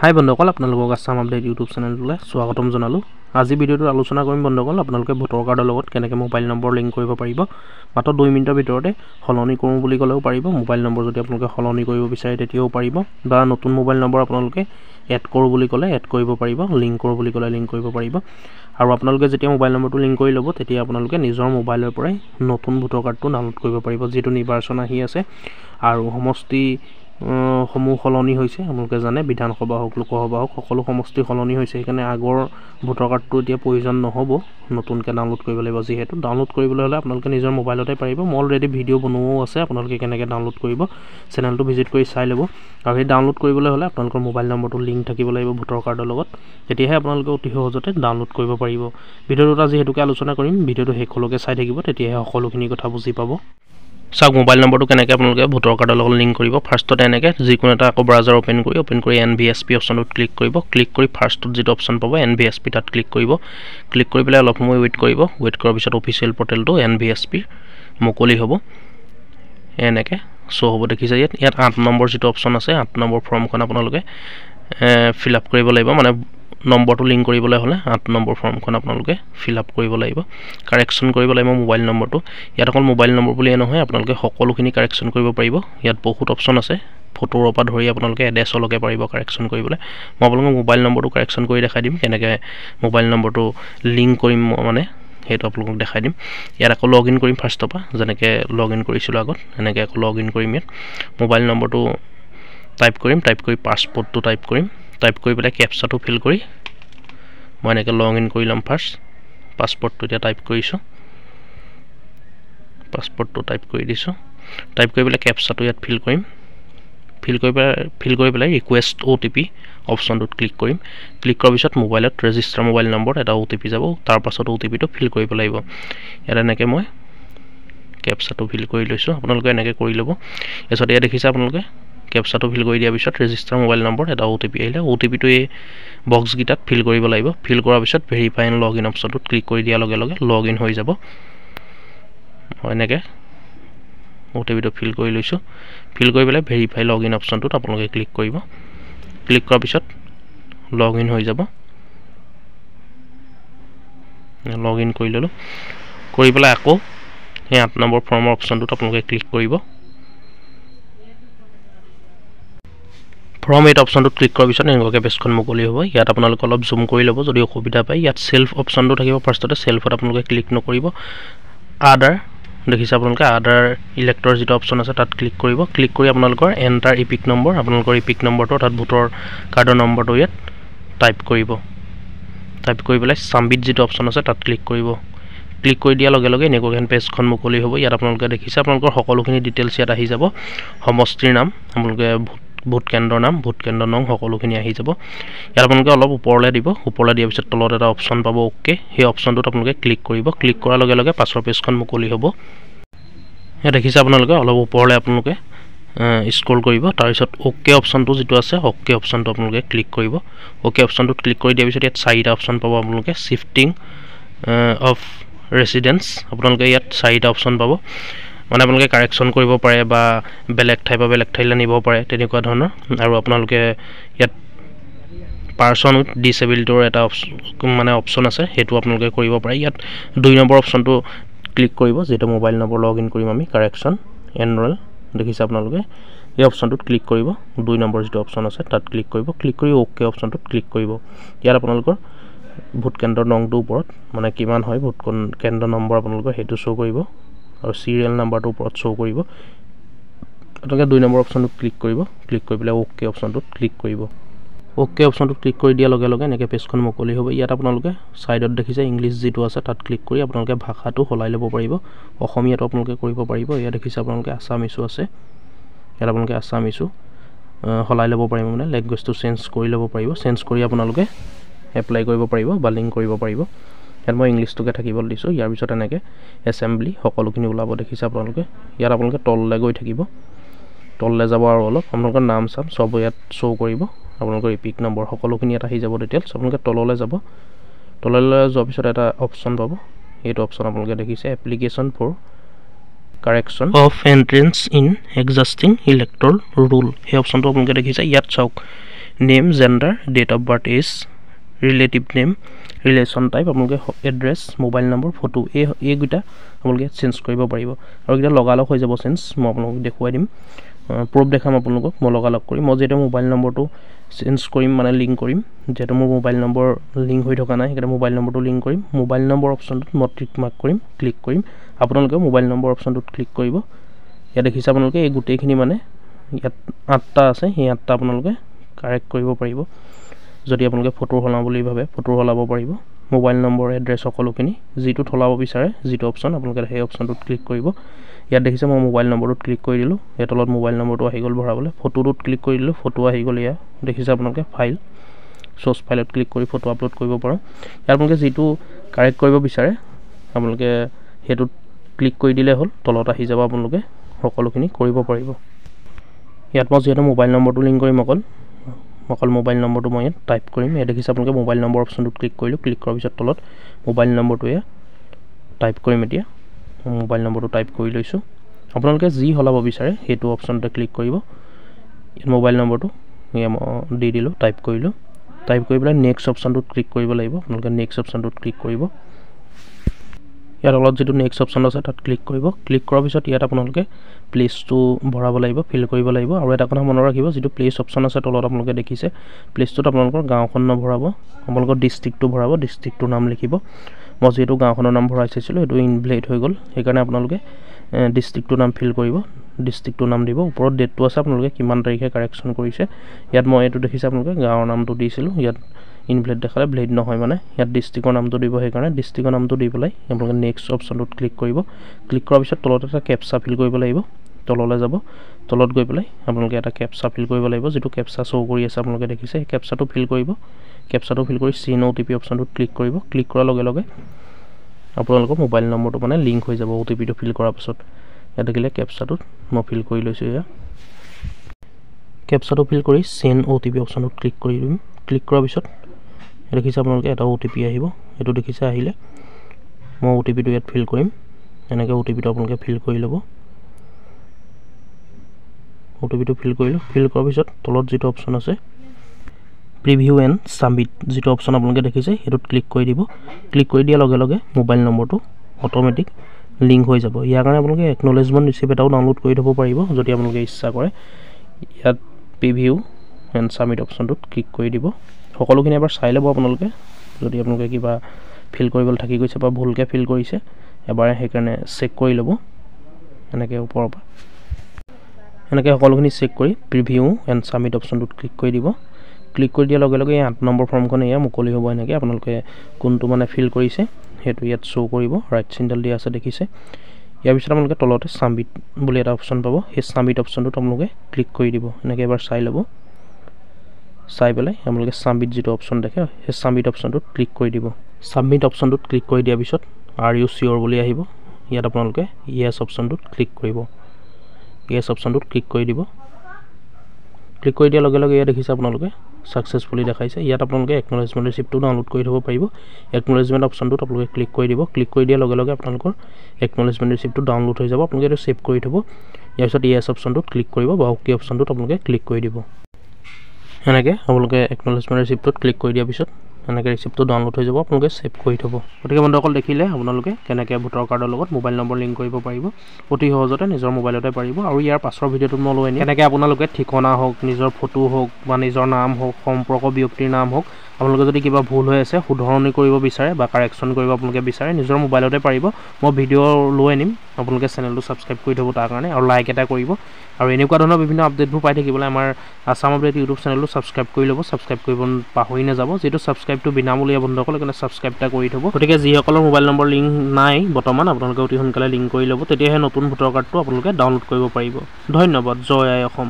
হাই বন্ধুসকল, আপোনালোকক Assam update YouTube চেনেলটোলৈ স্বাগতম জনালোঁ। আজি ভিডিঅ'টোত আলোচনা কৰিম বন্ধুসকল, আপোনালোকে ভোটাৰ কাৰ্ডৰ লগত কেনেকৈ মোবাইল নম্বৰ লিংক কৰিব পাৰিব। মাত্ৰ 2 মিনিটৰ ভিতৰতে সলনি কৰোঁ বুলি ক'লেও পাৰিব। মোবাইল নম্বৰ যদি আপোনালোকে সলনি কৰিব বিচাৰে তেতিয়াও পাৰিব, বা নতুন মোবাইল নম্বৰ আপোনালোকে এড কৰোঁ বুলি ক'লে এড কৰিব পাৰিব, লিংক কৰোঁ বুলি ক'লে লিংক কৰিব পাৰিব। আৰু আপোনালোকে যেতিয়া মোবাইল নম্বৰটো লিংক কৰি ল'ব, তেতিয়া আপোনালোকে নিজৰ মোবাইলৰ পৰাই নতুন ভোটাৰ কাৰ্ডটো ডাউনলোড কৰিব পাৰিব। যিহেতু নিৰ্বাচন আহি আছে আৰু সমষ্টি সমূহ সলনি হৈছে, আপোনালোকে জানে বিধানসভা হওক লোকসভা হওক সকলো সমষ্টি সলনি হৈছে। সেইকাৰণে আগৰ ভোটাৰ কাৰ্ডটো এতিয়া প্ৰয়োজন নহ'ব, নতুনকৈ ডাউনলোড কৰিব লাগিব। যিহেতু ডাউনলোড কৰিবলৈ হ'লে আপোনালোকে নিজৰ মোবাইলতে পাৰিব। মই অলৰেডি ভিডিঅ' বনোৱাও আছে, আপোনালোকে কেনেকৈ ডাউনলোড কৰিব চেনেলটো ভিজিট কৰি চাই ল'ব। আৰু সেই ডাউনলোড কৰিবলৈ হ'লে আপোনালোকৰ মোবাইল নম্বৰটো লিংক থাকিব লাগিব ভোটাৰ কাৰ্ডৰ লগত, তেতিয়াহে আপোনালোকে অতি সহজতে ডাউনলোড কৰিব পাৰিব। ভিডিঅ'টোত আজি সেইটোকে আলোচনা কৰিম, ভিডিঅ'টো শেষলৈকে চাই থাকিব, তেতিয়াহে সকলোখিনি কথা বুজি পাব। চাওক, মোবাইল নম্বৰটো কেনেকৈ আপোনালোকে ভোটাৰ কাৰ্ডৰ লগত লিংক কৰিব। ফাৰ্ষ্টতে এনেকৈ যিকোনো এটা আকৌ ব্ৰাউজাৰ অ'পেন কৰি NVSP অপশ্যনটোত ক্লিক কৰিব। ক্লিক কৰি ফাৰ্ষ্টত যিটো অপশ্যন পাব NVSP, তাত ক্লিক কৰিব। ক্লিক কৰি পেলাই অলপ সময় ৱেইট কৰিব। ৱেইট কৰাৰ পিছত অফিচিয়েল পৰ্টেলটো NVSP মুকলি হ'ব, এনেকৈ শ্ব' হ'ব। দেখিছে ইয়াত 8 নম্বৰ যিটো অপশ্যন আছে, 8 নম্বৰ ফৰ্মখন আপোনালোকে ফিল আপ কৰিব লাগিব। মানে নম্বৰটো লিংক কৰিবলৈ হ'লে 8 নম্বৰ ফৰ্মখন আপোনালোকে ফিল আপ কৰিব লাগিব, কাৰেকশ্যন কৰিব লাগিব মোবাইল নম্বৰটো। ইয়াত অকল মোবাইল নম্বৰ বুলিয়ে নহয়, আপোনালোকে সকলোখিনি কাৰেকশ্যন কৰিব পাৰিব। ইয়াত বহুত অপশ্যন আছে, ফটোৰ পৰা ধৰি আপোনালোকে এড্ৰেছলৈকে পাৰিব কাৰেকশ্যন কৰিবলৈ। মই আপোনালোকক মোবাইল নম্বৰটো কাৰেকশ্যন কৰি দেখাই দিম, কেনেকৈ মোবাইল নম্বৰটো লিংক কৰিম মানে সেইটো আপোনালোকক দেখাই দিম। ইয়াত আকৌ লগ ইন কৰিম ফাৰ্ষ্টৰ পৰা, যেনেকৈ লগ ইন কৰিছিলোঁ আগত, এনেকৈ আকৌ লগ ইন কৰিম। ইয়াত মোবাইল নম্বৰটো টাইপ কৰিম, টাইপ কৰি পাছপৰ্টটো টাইপ কৰিম, টাইপ কৰি পেলাই কেপচাটো ফিল কৰি মই এনেকৈ লগ ইন কৰি ল'ম। ফাৰ্ষ্ট পাছপৰ্টটো এতিয়া টাইপ কৰিছোঁ, পাছপৰ্টটো টাইপ কৰি দিছোঁ। টাইপ কৰি পেলাই কেপচাটো ইয়াত ফিল কৰিম, ফিল কৰি পেলাই ৰিকুৱেষ্ট OTP অপশ্যনটোত ক্লিক কৰিম। ক্লিক কৰাৰ পিছত মোবাইলত ৰেজিষ্টাৰ মোবাইল নম্বৰত এটা OTP যাব, তাৰ পাছত OTPটো ফিল কৰিব লাগিব। ইয়াত এনেকৈ মই কেপচাটো ফিল কৰি লৈছোঁ, আপোনালোকে এনেকৈ কৰি ল'ব। তাৰপিছত ইয়াত দেখিছে আপোনালোকে কেপচাটো ফিল কৰি দিয়াৰ পিছত ৰেজিষ্টাৰ মোবাইল নম্বৰ এটা OTP আহিলে, OTPটো এই বক্সকেইটাত ফিল কৰিব লাগিব। ফিল কৰাৰ পিছত ভেৰিফাই এণ্ড লগ ইন অপশ্যনটোত ক্লিক কৰি দিয়াৰ লগে লগে লগ ইন হৈ যাব। এনেকৈ OTPটো ফিল কৰি লৈছোঁ। ফিল কৰি পেলাই ভেৰিফাই লগ ইন অপশ্যনটোত আপোনালোকে ক্লিক কৰিব। ক্লিক কৰাৰ পিছত লগ ইন হৈ যাব। লগ ইন কৰি ল'লোঁ, কৰি পেলাই আকৌ সেই 8 নম্বৰ ফৰ্মৰ অপশ্যনটোত আপোনালোকে ক্লিক কৰিব। ফৰ্ম 8 অপশ্যনটোত ক্লিক কৰাৰ পিছত এনেকুৱাকৈ পেজখন মুকলি হ'ব। ইয়াত আপোনালোকে অলপ জুম কৰি ল'ব যদি অসুবিধা পায়। ইয়াত চেল্ফ অপশ্যনটো থাকিব ফাৰ্ষ্টতে, চেল্ফত আপোনালোকে ক্লিক নকৰিব। আদাৰ দেখিছে আপোনালোকে, আদাৰ ইলেক্টৰ যিটো অপশ্যন আছে তাত ক্লিক কৰিব। ক্লিক কৰি আপোনালোকৰ এণ্টাৰ ইপিক নম্বৰ, আপোনালোকৰ ইপিক নম্বৰটো অৰ্থাৎ ভোটাৰ কাৰ্ডৰ নম্বৰটো ইয়াত টাইপ কৰিব। টাইপ কৰি পেলাই ছাবমিট যিটো অপশ্যন আছে তাত ক্লিক কৰিব। ক্লিক কৰি দিয়াৰ লগে লগে এনেকুৱাকৈ পেজখন মুকলি হ'ব। ইয়াত আপোনালোকে দেখিছে আপোনালোকৰ সকলোখিনি ডিটেইলছ ইয়াত আহি যাব। সমষ্টিৰ নাম, আপোনালোকে ভোট কেন্দ্ৰৰ নাম, ভোট কেন্দ্ৰৰ নং, সকলোখিনি আহি যাব। ইয়াত আপোনালোকে অলপ ওপৰলৈ দিব, ওপৰলৈ দিয়াৰ পিছত তলত এটা অপশ্যন পাব অ'কে, সেই অপশ্যনটোত আপোনালোকে ক্লিক কৰিব। ক্লিক কৰাৰ লগে লগে পাছৰ পেজখন মুকলি হ'ব। ইয়াত দেখিছে আপোনালোকে অলপ ওপৰলৈ আপোনালোকে স্ক্ৰল কৰিব, তাৰপিছত অ'কে অপশ্যনটো যিটো আছে অ'কে অপশ্যনটো আপোনালোকে ক্লিক কৰিব। অ'কে অপশ্যনটোত ক্লিক কৰি দিয়াৰ পিছত ইয়াত 4টা অপশ্যন পাব আপোনালোকে। শ্বিফটিং অফ ৰেচিডেঞ্চ, আপোনালোকে ইয়াত 4টা অপশ্যন পাব। মানে আপোনালোকে কাৰেকশ্যন কৰিব পাৰে বা বেলেগ ঠাইৰ পৰা বেলেগ ঠাইলৈ নিব পাৰে, তেনেকুৱা ধৰণৰ। আৰু আপোনালোকে ইয়াত পাৰ্চন উইথ ডিচেবিলিটিৰ এটা অপশ্যন আছে, সেইটো আপোনালোকে কৰিব পাৰে। ইয়াত 2 নম্বৰ অপশ্যনটো ক্লিক কৰিব, যিটো মোবাইল নম্বৰ লগ ইন কৰিম আমি, কাৰেকশ্যন এনৰল, দেখিছে আপোনালোকে এই অপশ্যনটোত ক্লিক কৰিব। 2 নম্বৰ যিটো অপশ্যন আছে তাত ক্লিক কৰিব। ক্লিক কৰি অ'কে অপশ্যনটোত ক্লিক কৰিব। ইয়াত আপোনালোকৰ ভোট কেন্দ্ৰৰ নংটোৰ ওপৰত মানে কিমান হয় ভোট কেন্দ্ৰৰ নম্বৰ আপোনালোকৰ সেইটো শ্ব' কৰিব, আৰু চিৰিয়েল নাম্বাৰটোৰ ওপৰত শ্ব' কৰিব। আপোনালোকে 2 নম্বৰ অপশ্যনটোত ক্লিক কৰিব। ক্লিক কৰি পেলাই অ'কে অপশ্যনটোত ক্লিক কৰিব। অ'কে অপশ্যনটোত ক্লিক কৰি দিয়াৰ লগে লগে এনেকৈ পেজখন মুকলি হ'ব। ইয়াত আপোনালোকে ছাইডত দেখিছে ইংলিছ যিটো আছে তাত ক্লিক কৰি আপোনালোকে ভাষাটো সলাই ল'ব পাৰিব। অসমীয়াটো আপোনালোকে কৰিব পাৰিব। ইয়াত দেখিছে আপোনালোকে আছাম ইছ্যু আছে, ইয়াত আপোনালোকে আছাম ইছ্যু সলাই ল'ব পাৰিব, মানে লেংগুৱেজটো চেঞ্জ কৰি ল'ব পাৰিব। চেঞ্জ কৰি আপোনালোকে এপ্লাই কৰিব পাৰিব বা লিংক কৰিব পাৰিব। ইয়াত মই ইংলিছটোকে থাকিবলৈ দিছোঁ। ইয়াৰ পিছত এনেকৈ এছেম্বলি সকলোখিনি ওলাব, দেখিছে আপোনালোকে। ইয়াত আপোনালোকে তললৈ গৈ থাকিব, তললৈ যাব আৰু অলপ আপোনালোকৰ নাম চাম চব ইয়াত শ্ব' কৰিব। আপোনালোকৰ ইপিক নম্বৰ সকলোখিনি ইয়াত আহি যাব ডিটেইলছ। আপোনালোকে তললৈ যাব, তললৈ যোৱাৰ পিছত এটা অপশ্যন পাব, এইটো অপশ্যন আপোনালোকে দেখিছে application for correction of entries in existing electoral roll, সেই অপশ্যনটো আপোনালোকে দেখিছে। ইয়াত চাওক name gender date of birth age relative name relation type আপোনালোকে এড্ৰেছ মোবাইল নম্বৰ ফটো এইকেইটা আপোনালোকে চেঞ্জ কৰিব পাৰিব আৰু এইকেইটা লগালগ হৈ যাব চেঞ্জ মই আপোনালোকক দেখুৱাই দিম প্ৰুফ দেখাম আপোনালোকক মই লগালগ কৰিম মই যেতিয়া মোবাইল নম্বৰটো চেঞ্জ কৰিম মানে লিংক কৰিম যেটো মোৰ মোবাইল নম্বৰ লিংক হৈ থকা নাই সেইকাৰণে মোবাইল নম্বৰটো লিংক কৰিম মোবাইল নম্বৰ অপশ্যনটোত মই টিক মাৰ্ক কৰিম ক্লিক কৰিম আপোনালোকে মোবাইল নম্বৰ অপশ্যনটোত ক্লিক কৰিব ইয়াত দেখিছে আপোনালোকে এই গোটেইখিনি মানে ইয়াত 8টা আছে এই 8টা আপোনালোকে কাৰেক্ট কৰিব পাৰিব যদি আপোনালোকে ফটো হলাব বুলি ভাবে ফটো হলাব পাৰিব মোবাইল নম্বৰ এড্ৰেছ সকলোখিনি যিটো হলাব বিচাৰে যিটো অপশ্যন আপোনালোকে সেই অপশ্যনটোত ক্লিক কৰিব ইয়াত দেখিছে মই মোবাইল নম্বৰটোত ক্লিক কৰি দিলোঁ ইয়াত তলত মোবাইল নম্বৰটো আহি গ'ল ভৰাবলৈ ফটোটোত ক্লিক কৰি দিলোঁ ফটো আহি গ'ল ইয়াত দেখিছে আপোনালোকে ফাইল সোৰ্স ফাইলত ক্লিক কৰি ফটো আপলোড কৰিব পাৰোঁ ইয়াত আপোনালোকে যিটো কাৰেক্ট কৰিব বিচাৰে আপোনালোকে হেতুত ক্লিক কৰি দিলে হ'ল তলত আহি যাব আপোনালোকে সকলোখিনি কৰিব পাৰিব ইয়াত মই যেটো মোবাইল নম্বৰটো লিংক কৰিম অকল মোবাইল নম্বৰটো মই ইয়াত টাইপ কৰিম ইয়াত দেখিছে আপোনালোকে মোবাইল নম্বৰ অপশ্যনটোত ক্লিক কৰিলোঁ ক্লিক কৰাৰ পিছত তলত মোবাইল নম্বৰটো ইয়াত টাইপ কৰিম এতিয়া মোবাইল নম্বৰটো টাইপ কৰি লৈছোঁ আপোনালোকে যি হলাব বিচাৰে হেতু অপশ্যনতে ক্লিক কৰিব ইয়াত মোবাইল নম্বৰটো মই দি দিলোঁ টাইপ কৰিলোঁ টাইপ কৰি পেলাই নেক্সট অপশ্যনটোত ক্লিক কৰিব লাগিব আপোনালোকে নেক্সট অপশ্যনটোত ক্লিক কৰিব ইয়াত তলত যেটো নেক্সট অপশ্যন আছে তাত ক্লিক কৰিব ক্লিক কৰাৰ পিছত ইয়াত আপোনালোকে প্লেসটো ভৰাব লাগিব ফিল কৰিব লাগিব আৰু এটা কথা মনত ৰাখিব যেটো প্লেস অপশ্যন আছে তলত আপোনালোকে দেখিছে প্লেসটোত আপোনালোকৰ গাঁওখন নভৰাব আপোনালোকৰ ডিস্ট্ৰিক্টটো ভৰাব ডিস্ট্ৰিক্টৰ নাম লিখিব মই যেটো গাঁওখনৰ নাম ভৰাই চাইছিলোঁ এটো ইনভ্যালিড হৈ গ'ল সেইকাৰণে আপোনালোকে ডিস্ট্ৰিক্টৰ নাম ফিল কৰিব ডিস্ট্ৰিক্টৰ নাম দিব ওপৰত ডেটটো আছে আপোনালোকে কিমান তাৰিখে কাৰেকচন কৰিছে ইয়াত মই এটো দেখিছে আপোনালোকে গাঁৱৰ নামটো দিছিলোঁ ইয়াত ইনভ্যালিড দেখালে ভ্যালিড নহয় মানে ইয়াত ডিস্ট্ৰিক্টৰ নামটো দিব সেইকাৰণে ডিস্ট্ৰিক্টৰ নামটো দি পেলাই আপোনালোকে নেক্সট অপশ্যনটোত ক্লিক কৰিব ক্লিক কৰাৰ পিছত তলত এটা কেপচা ফিল কৰিব লাগিব তললৈ যাব তলত গৈ পেলাই আপোনালোকে এটা কেপচা ফিল কৰিব লাগিব যেটো কেপচা শো কৰি আছে আপোনালোকে দেখিছে এই কেপচাটো ফিল কৰিব কেপচাটো ফিল কৰি চেণ্ড OTP অপশ্যনটোত ক্লিক কৰিব ক্লিক কৰাৰ লগে লগে আপোনালোকৰ মোবাইল নম্বৰটো মানে লিংক হৈ যাব OTPটো ফিল কৰাৰ পিছত ইয়াত দেখিলে কেপচাটোত মই ফিল কৰি লৈছোঁ ইয়া কেপচাটো ফিল কৰি চেণ্ড OTP অপশ্যনটোত ক্লিক কৰি দিম ক্লিক কৰাৰ পিছত দেখিছে আপোনালোকে এটা OTP আহিব এটো দেখিছে আহিলে মই OTPটো ইয়াত ফিল কৰিম এনেকৈ OTPটো আপোনালোকে ফিল কৰি ল'ব OTPটো ফিল কৰিলোঁ ফিল কৰাৰ পিছত তলত যেটো অপশ্যন আছে প্ৰিভিউ এণ্ড সাবমিট যেটো অপশ্যন আপোনালোকে দেখিছে হেতুত ক্লিক কৰি দিব ক্লিক কৰি দিয়াৰ লগে লগে মোবাইল নম্বৰটো অটোমেটিক লিংক হৈ যাব ইয়াৰ কাৰণে আপোনালোকে একনলেজমেন্ট ৰিসিপ্ট এটাও ডাউনলোড কৰি থব পাৰিব যদি আপোনালোকে ইচ্ছা কৰে ইয়াত প্ৰিভিউ এণ্ড সাবমিট অপশ্যনটোত ক্লিক কৰি দিব সকলোখিনি এবাৰ চাই ল'ব আপোনালোকে যদি আপোনালোকে কিবা ফিল কৰিবলৈ থাকি গৈছে বা ভুলকে ফিল কৰিছে এবাৰ সেইকাৰণে চেক কৰি ল'ব এনেকৈ ওপৰৰ পৰা এনেকৈ সকলোখিনি চেক কৰি প্ৰিভিউ এণ্ড সাবমিট অপশ্যনটোত ক্লিক কৰি দিব ক্লিক কৰি দিয়াৰ লগে লগে 8 নম্বৰ ফৰ্মখন এয়া মুকলি হ'ব এনেকৈ আপোনালোকে কোনটো মানে ফিল কৰিছে হেতু ইয়াত শো কৰিব ৰাইট চিনডাল দিয়া আছে দেখিছে ইয়াৰ পিছত আপোনালোকে তলতে সাবমিট বুলি এটা অপশ্যন পাব সেই সাবমিট অপশ্যনটোত আপোনালোকে ক্লিক কৰি দিব এনেকৈ এবাৰ চাই ল'ব চাই পেলাই আপোনালোকে সাবমিট যেটো অপশ্যন দেখে সেই সাবমিট অপশ্যনটোত ক্লিক কৰি দিব সাবমিট অপশ্যনটোত ক্লিক কৰি দিয়াৰ পিছত আৰ ইউ চিয়ৰ বুলি আহিব ইয়াত আপোনালোকে ইয়েস অপশ্যনটোত ক্লিক কৰিব ইয়েস অপশ্যনটোত ক্লিক কৰি দিব ক্লিক কৰি দিয়াৰ লগে লগে ইয়াত দেখিছে আপোনালোকে সাকসেসফুলি দেখাইছে ইয়াত আপোনালোকে একনলেজমেন্ট ৰিসিপ্টটো ডাউনলোড কৰি থব পাৰিব একনলেজমেন্ট অপশ্যনটোত আপোনালোকে ক্লিক কৰি দিব ক্লিক কৰি দিয়াৰ লগে লগে আপোনালোকৰ একনলেজমেন্ট ৰিসিপ্টটো ডাউনলোড হৈ যাব আপোনালোকে এটো সেভ কৰি থব ইয়াৰ পিছত ইয়েস অপশ্যনটোত ক্লিক কৰিব বা ওকে অপশ্যনটোত আপোনালোকে ক্লিক কৰি দিব এনেকৈ আপোনালোকে একনলেজমেন্ট ৰিসিপ্টটোত ক্লিক কৰি দিয়াৰ পিছত এনেকৈ ৰিসিপ্টটো ডাউনলোড হৈ যাব আপোনালোকে সেভ কৰি থব গতিকে বন্ধুসকল দেখিলে আপোনালোকে কেনেকৈ ভোটাৰ কাৰ্ডৰ লগত মোবাইল নম্বৰ লিংক কৰিব পাৰিব অতি সহজতে নিজৰ মোবাইলতে পাৰিব আৰু ইয়াৰ পাছৰ ভিডিঅ'টোত মই লৈ আনিম কেনেকৈ আপোনালোকে ঠিকনা হওক নিজৰ ফটো হওক বা নিজৰ নাম হওক সম্পৰ্ক ব্যক্তিৰ নাম হওক আপোনালোকে যদি কিবা ভুল হৈ আছে শুধৰণি কৰিব বিচাৰে বা কাৰেকচন কৰিব আপোনালোকে বিচাৰে নিজৰ মোবাইলতে পাৰিব মই ভিডিঅ' লৈ আনিম আপোনালোকে চেনেলটো সাবস্ক্ৰাইব কৰি থব তাৰ কাৰণে আৰু লাইক এটা কৰিব আৰু এনেকুৱা ধৰণৰ বিভিন্ন আপডেটবোৰ পাই থাকিবলৈ আমাৰ আসাম আপডেট ইউটিউব চেনেলটো সাবস্ক্ৰাইব কৰি ল'ব সাবস্ক্ৰাইব কৰিব পাহৰি নাযাব যেটো সাবস্ক্ৰাইবটো বিনামূলীয়া বন্ধুসকল কাৰণে সাবস্ক্ৰাইব এটা কৰি থব গতিকে যিসকলৰ মোবাইল নম্বৰ লিংক নাই বৰ্তমান আপোনালোকে অতি সোনকালে লিংক কৰি ল'ব তেতিয়াহে নতুন ভোটাৰ কাৰ্ডটো আপোনালোকে ডাউনলোড কৰিব পাৰিব ধন্যবাদ জয় আই অসম